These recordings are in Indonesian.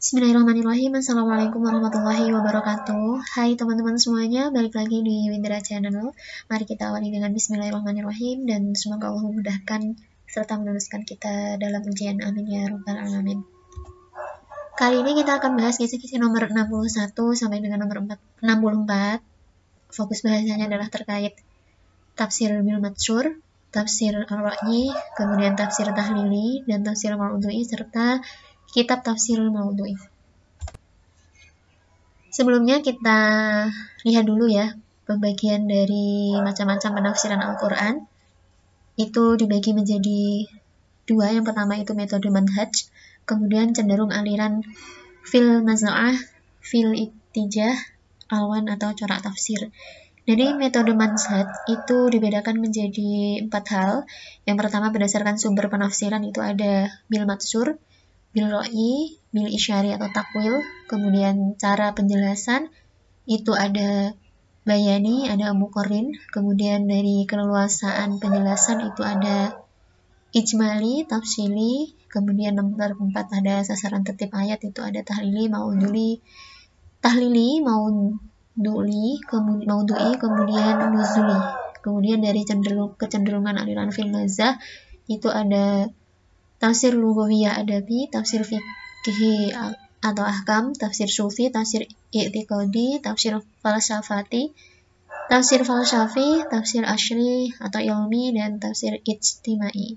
Bismillahirrahmanirrahim. Assalamualaikum warahmatullahi wabarakatuh. Hai teman-teman semuanya, balik lagi di Windra Channel. Mari kita awali dengan Bismillahirrahmanirrahim dan semoga Allah memudahkan serta meluluskan kita dalam ujian. Amin ya rabbal alamin. Kali ini kita akan bahas kisah-kisah nomor 61 sampai dengan nomor 64. Fokus bahasanya adalah terkait tafsir bil matsur, tafsir ar-ra'yi, kemudian tafsir tahlili dan tafsir maudu'i serta kitab tafsir maudu'i. Sebelumnya kita lihat dulu ya pembagian dari macam-macam penafsiran Al-Quran. Itu dibagi menjadi dua. Yang pertama itu metode manhaj, kemudian cenderung aliran fil maz'ah, fil ittijah, alwan atau corak tafsir. Jadi metode manhaj itu dibedakan menjadi 4 hal. Yang pertama berdasarkan sumber penafsiran itu ada bil matsur, bil ra'yi, bil isyari atau takwil, kemudian cara penjelasan itu ada bayani, ada muqarrin, kemudian dari keleluasaan penjelasan itu ada ijmali, tafsili, kemudian nomor 4 ada sasaran tertib ayat itu ada tahlili, maudu'i, kemudian nuzuli. Kemudian dari kecenderungan aliran fil nazah itu ada tafsir lughawiyah adabi, tafsir fikhi atau ahkam, tafsir sufi, tafsir i'tiqadi, tafsir falsafati, tafsir falsafi, tafsir asyri atau ilmi, dan tafsir ijtimai.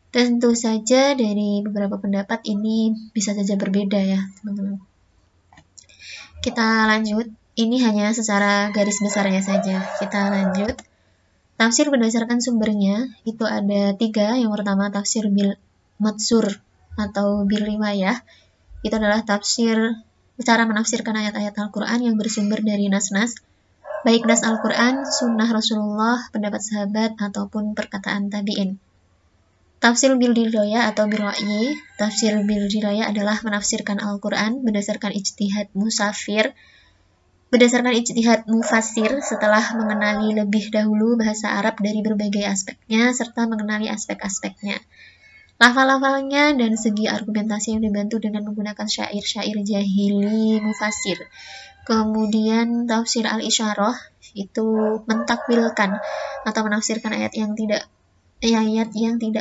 Tentu saja dari beberapa pendapat ini bisa saja berbeda ya teman-teman. Kita lanjut, ini hanya secara garis besarnya saja. Kita lanjut. Tafsir berdasarkan sumbernya itu ada 3. Yang pertama tafsir bil matsur atau bil riwayah. Itu adalah tafsir, cara menafsirkan ayat-ayat Al-Quran yang bersumber dari nas-nas, baik nas Al-Quran, sunnah Rasulullah, pendapat sahabat, ataupun perkataan tabi'in. Tafsir bil dirayah atau bil ra'yi. Tafsir bil dirayah adalah menafsirkan Al-Quran berdasarkan ijtihad mufassir setelah mengenali lebih dahulu bahasa Arab dari berbagai aspeknya serta mengenali aspek-aspeknya, lafal-lafalnya, dan segi argumentasi yang dibantu dengan menggunakan syair-syair jahili mufassir. Kemudian tafsir al-isyarah itu mentakwilkan atau menafsirkan ayat yang tidak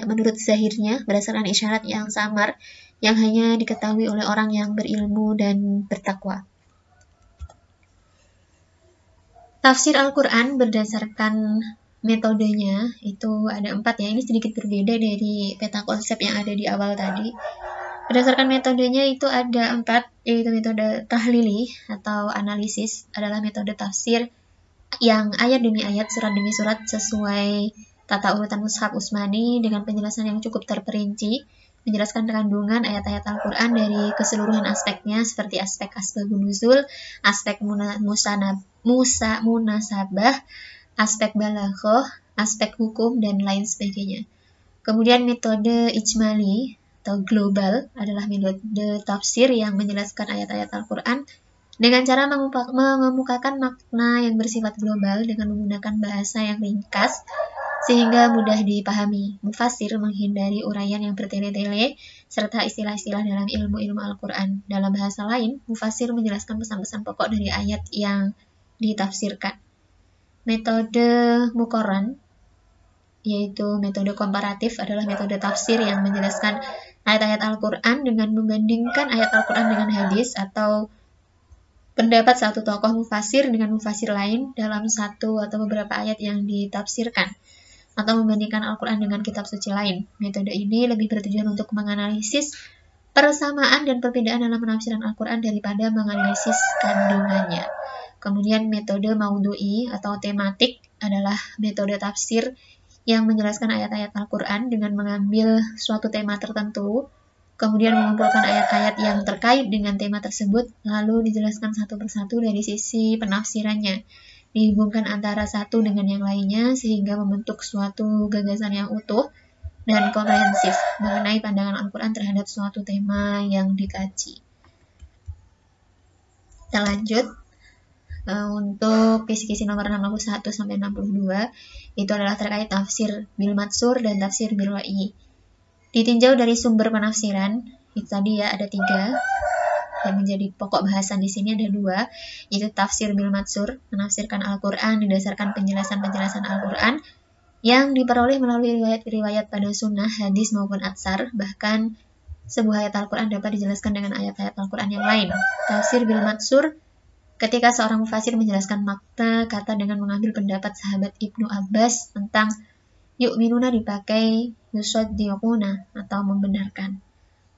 menurut zahirnya berdasarkan isyarat yang samar yang hanya diketahui oleh orang yang berilmu dan bertakwa. Tafsir Al-Quran berdasarkan metodenya itu ada 4 ya. Ini sedikit berbeda dari peta konsep yang ada di awal tadi. Berdasarkan metodenya itu ada 4, yaitu metode tahlili atau analisis adalah metode tafsir yang ayat demi ayat, surat demi surat sesuai tata urutan mushaf Utsmani dengan penjelasan yang cukup terperinci, menjelaskan kandungan ayat-ayat Al-Quran dari keseluruhan aspeknya seperti aspek asbabun nuzul, aspek munasabah, aspek balaghah, aspek hukum, dan lain sebagainya. Kemudian metode ijmali atau global adalah metode tafsir yang menjelaskan ayat-ayat Al-Quran dengan cara mengemukakan makna yang bersifat global dengan menggunakan bahasa yang ringkas sehingga mudah dipahami. Mufassir menghindari uraian yang bertele-tele serta istilah-istilah dalam ilmu-ilmu Al-Quran. Dalam bahasa lain, mufassir menjelaskan pesan-pesan pokok dari ayat yang ditafsirkan. Metode muqarran, yaitu metode komparatif, adalah metode tafsir yang menjelaskan ayat-ayat Al-Quran dengan membandingkan ayat Al-Quran dengan hadis atau pendapat satu tokoh mufassir dengan mufassir lain dalam satu atau beberapa ayat yang ditafsirkan, atau membandingkan Al-Quran dengan kitab suci lain. Metode ini lebih bertujuan untuk menganalisis persamaan dan perbedaan dalam penafsiran Al-Quran daripada menganalisis kandungannya. Kemudian metode maudu'i atau tematik adalah metode tafsir yang menjelaskan ayat-ayat Al-Quran dengan mengambil suatu tema tertentu, kemudian mengumpulkan ayat-ayat yang terkait dengan tema tersebut, lalu dijelaskan satu persatu dari sisi penafsirannya, dihubungkan antara satu dengan yang lainnya sehingga membentuk suatu gagasan yang utuh dan komprehensif mengenai pandangan Al-Quran terhadap suatu tema yang dikaji. Kita lanjut. Untuk kisi-kisi nomor 61 sampai 62 itu adalah terkait tafsir bil matsur dan tafsir bil ra'yi. Ditinjau dari sumber penafsiran, itu tadi ya ada 3. yang menjadi pokok bahasan di sini ada dua, yaitu tafsir bil matsur, menafsirkan Al-Quran didasarkan penjelasan-penjelasan Al-Quran yang diperoleh melalui riwayat-riwayat pada sunnah, hadis maupun atsar. Bahkan sebuah ayat Al-Quran dapat dijelaskan dengan ayat-ayat Al-Quran yang lain. Tafsir bil matsur, ketika seorang mufasir menjelaskan makna kata dengan mengambil pendapat sahabat Ibnu Abbas tentang yu'minuna dipakai yusaddiquna atau membenarkan.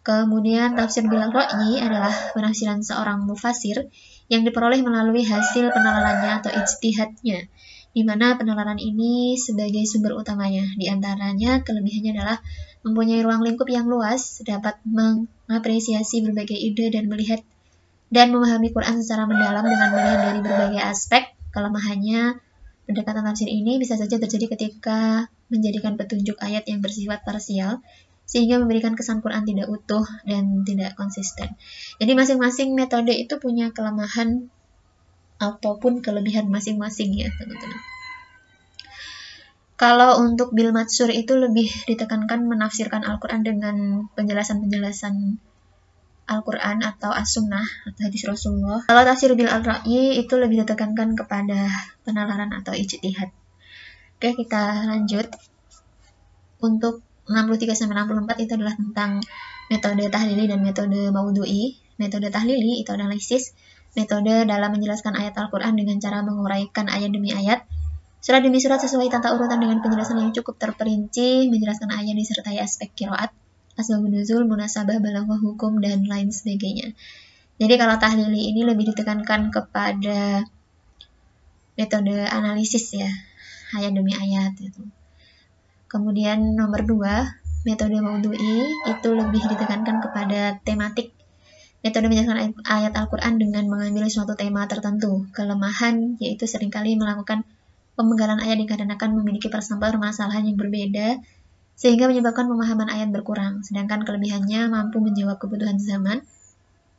Kemudian tafsir bil ra'yi adalah penafsiran seorang mufasir yang diperoleh melalui hasil penalarannya atau ijtihadnya, di mana penalaran ini sebagai sumber utamanya. Di antaranya kelebihannya adalah mempunyai ruang lingkup yang luas, dapat mengapresiasi berbagai ide dan melihat dan memahami Quran secara mendalam dengan melihat dari berbagai aspek. Kelemahannya, pendekatan tafsir ini bisa saja terjadi ketika menjadikan petunjuk ayat yang bersifat parsial, sehingga memberikan kesan Quran tidak utuh dan tidak konsisten. Jadi masing-masing metode itu punya kelemahan ataupun kelebihan masing-masing ya teman-teman. Kalau untuk bil matsur itu lebih ditekankan menafsirkan Al-Quran dengan penjelasan-penjelasan Al-Quran atau as-sunnah atau hadis Rasulullah. Kalau tafsir bil al-ra'yi itu lebih ditekankan kepada penalaran atau ijtihad. Oke, kita lanjut. Untuk 63-64 itu adalah tentang metode tahlili dan metode maudhu'i. Metode tahlili itu analisis, metode dalam menjelaskan ayat Al-Quran dengan cara menguraikan ayat demi ayat, surat demi surat sesuai tata urutan dengan penjelasan yang cukup terperinci, menjelaskan ayat disertai aspek qiraat, asbabun nuzul, munasabah, balaghah, hukum, dan lain sebagainya. Jadi kalau tahlili ini lebih ditekankan kepada metode analisis ya, ayat demi ayat gitu. Kemudian nomor 2, metode maudhu'i itu lebih ditekankan kepada tematik. Metode menjelaskan ayat Al-Quran dengan mengambil suatu tema tertentu. Kelemahan yaitu seringkali melakukan pemenggalan ayat dikarenakan memiliki permasalahan yang berbeda, sehingga menyebabkan pemahaman ayat berkurang. Sedangkan kelebihannya mampu menjawab kebutuhan zaman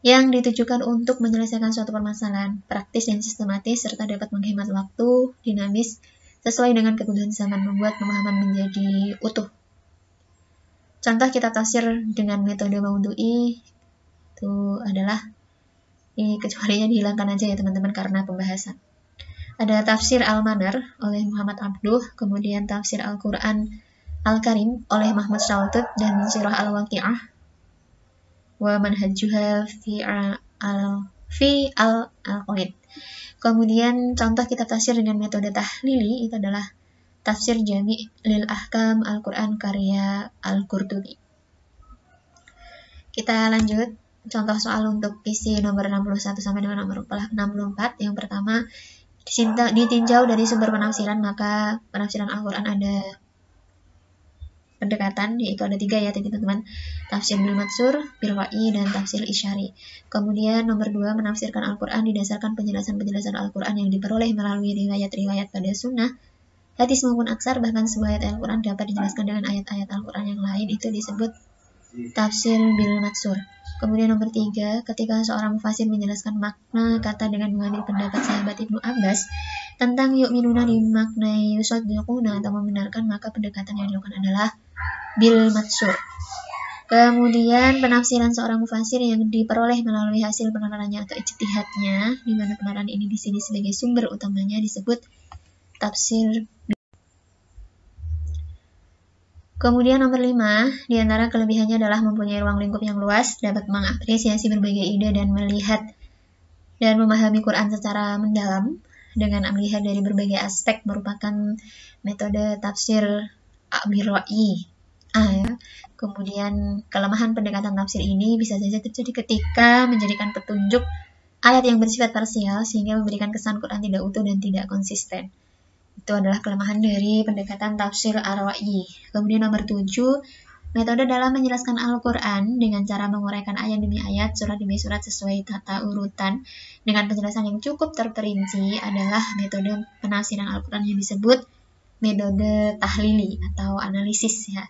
yang ditujukan untuk menyelesaikan suatu permasalahan, praktis dan sistematis, serta dapat menghemat waktu, dinamis, sesuai dengan kebutuhan zaman, membuat pemahaman menjadi utuh. Contoh kitab tafsir dengan metode maudhu'i itu adalah, ini kecualinya dihilangkan aja ya teman-teman karena pembahasan. Ada tafsir Al-Manar oleh Muhammad Abduh, kemudian tafsir Al-Quran Al-Karim oleh Mahmud Shaltut, dan Sirah Al-Waqi'ah wa manhajuha fi al-Qaid. Kemudian contoh kitab tafsir dengan metode tahlili itu adalah tafsir Jami' lil Ahkam Al-Quran karya Al-Qurtubi. Kita lanjut, contoh soal untuk isi nomor 61 sampai dengan nomor 64. Yang pertama, ditinjau dari sumber penafsiran, maka penafsiran Al-Quran ada pendekatan, yaitu ada 3 ya teman-teman, tafsir bil matsur, bil ra'yi, dan tafsir isyari. Kemudian nomor 2, menafsirkan Al-Quran didasarkan penjelasan-penjelasan Al-Quran yang diperoleh melalui riwayat-riwayat pada sunnah, hadis maupun atsar. Bahkan sebuah ayat Al-Quran dapat dijelaskan dengan ayat-ayat Al-Quran yang lain, itu disebut tafsir bil matsur. Kemudian nomor 3, ketika seorang mufasir menjelaskan makna kata dengan mengambil pendapat sahabat Ibnu Abbas tentang yu'minuna dimaknai yusaddiquna atau membenarkan, maka pendekatan yang dilakukan adalah bil matsur. Kemudian penafsiran seorang mufasir yang diperoleh melalui hasil penalarannya atau ijtihadnya, di mana penalaran ini di sini sebagai sumber utamanya, disebut tafsir. Kemudian nomor 5, di antara kelebihannya adalah mempunyai ruang lingkup yang luas, dapat mengapresiasi berbagai ide dan melihat dan memahami Quran secara mendalam dengan melihat dari berbagai aspek, merupakan metode tafsir bil ra'yi. Ya. Kemudian kelemahan pendekatan tafsir ini bisa saja terjadi ketika menjadikan petunjuk ayat yang bersifat parsial, sehingga memberikan kesan Quran tidak utuh dan tidak konsisten. Itu adalah kelemahan dari pendekatan tafsir ar-ra'yi. Kemudian nomor 7, metode dalam menjelaskan Al-Quran dengan cara menguraikan ayat demi ayat, surat demi surat sesuai tata urutan dengan penjelasan yang cukup terperinci adalah metode penafsiran Al-Quran yang disebut metode tahlili atau analisis ya.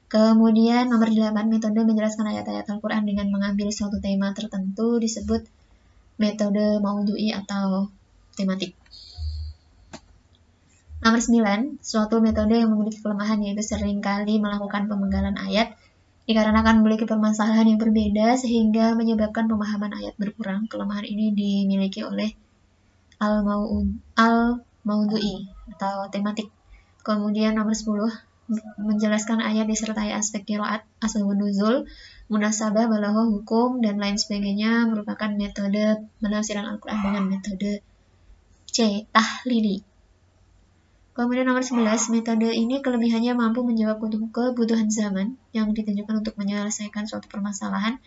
Kemudian nomor 8, metode menjelaskan ayat-ayat Al-Quran dengan mengambil suatu tema tertentu disebut metode maudhu'i atau tematik. Nomor 9, suatu metode yang memiliki kelemahan yaitu seringkali melakukan pemenggalan ayat dikarenakan memiliki permasalahan yang berbeda sehingga menyebabkan pemahaman ayat berkurang. Kelemahan ini dimiliki oleh al-maudu'i atau tematik. Kemudian nomor 10, menjelaskan ayat disertai aspek qiraat, asbabun nuzul, munasabah, balaghah, hukum, dan lain sebagainya merupakan metode penafsiran Al-Quran dengan metode tahlili. Kemudian nomor 11, metode ini kelebihannya mampu menjawab kebutuhan zaman yang ditunjukkan untuk menyelesaikan suatu permasalahan,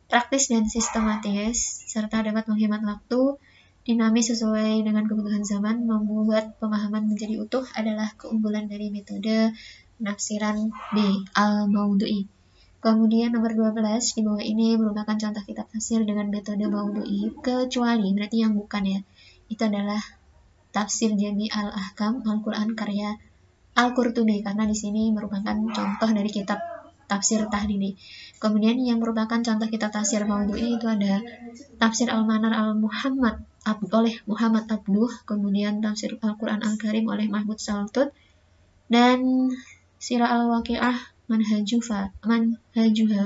praktis dan sistematis, serta dapat menghemat waktu, dinamis sesuai dengan kebutuhan zaman, membuat pemahaman menjadi utuh adalah keunggulan dari metode penafsiran B, al-maudu'i. Kemudian nomor 12, di bawah ini merupakan contoh kitab tafsir dengan metode maudu'i, kecuali, berarti yang bukan ya, itu adalah Tafsir Jami al-Ahkam Al-Quran karya Al-Qurtubi, karena di sini merupakan contoh dari kitab tafsir tahlili. Kemudian yang merupakan contoh kitab tafsir maudu'i itu ada Tafsir Al-Manar Al-Muhammad oleh Muhammad Abduh, kemudian Tafsir Al-Quran Al-Karim oleh Mahmud Saltut, dan Sirah Al-Waqi'ah Manhajuha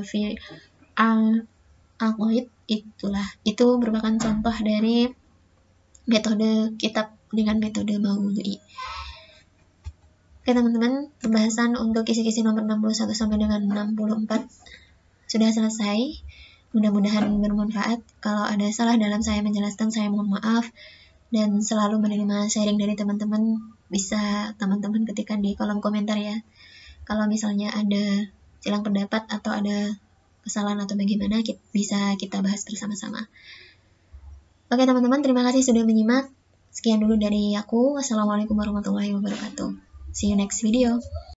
fi Al-Aqaid. Itu merupakan contoh dari metode kitab dengan metode maudu'i. Oke teman-teman, pembahasan untuk kisi-kisi nomor 61 sampai dengan 64 sudah selesai. Mudah-mudahan bermanfaat. Kalau ada salah dalam saya menjelaskan, saya mohon maaf. Dan selalu menerima sharing dari teman-teman. Bisa teman-teman ketikkan di kolom komentar ya. Kalau misalnya ada silang pendapat atau ada kesalahan atau bagaimana, bisa kita bahas bersama-sama. Oke teman-teman, terima kasih sudah menyimak. Sekian dulu dari aku. Wassalamualaikum warahmatullahi wabarakatuh. See you next video.